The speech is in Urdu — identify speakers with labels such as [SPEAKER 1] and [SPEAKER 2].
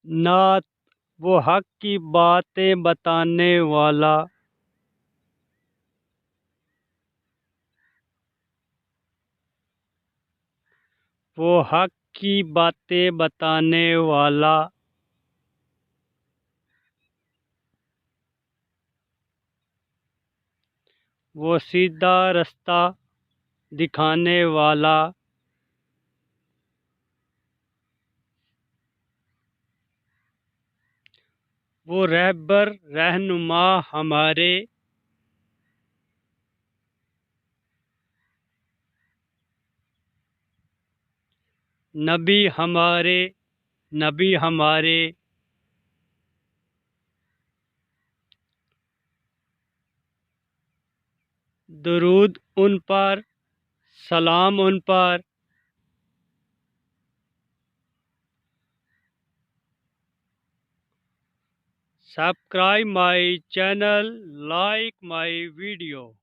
[SPEAKER 1] نعت وہ حق کی باتیں بتانے والا، وہ حق کی باتیں بتانے والا، وہ سیدھا رستہ دکھانے والا، وہ رہبر رہنما ہمارے، نبی ہمارے، درود ان پر، سلام ان پر۔ Subscribe my channel, like my video.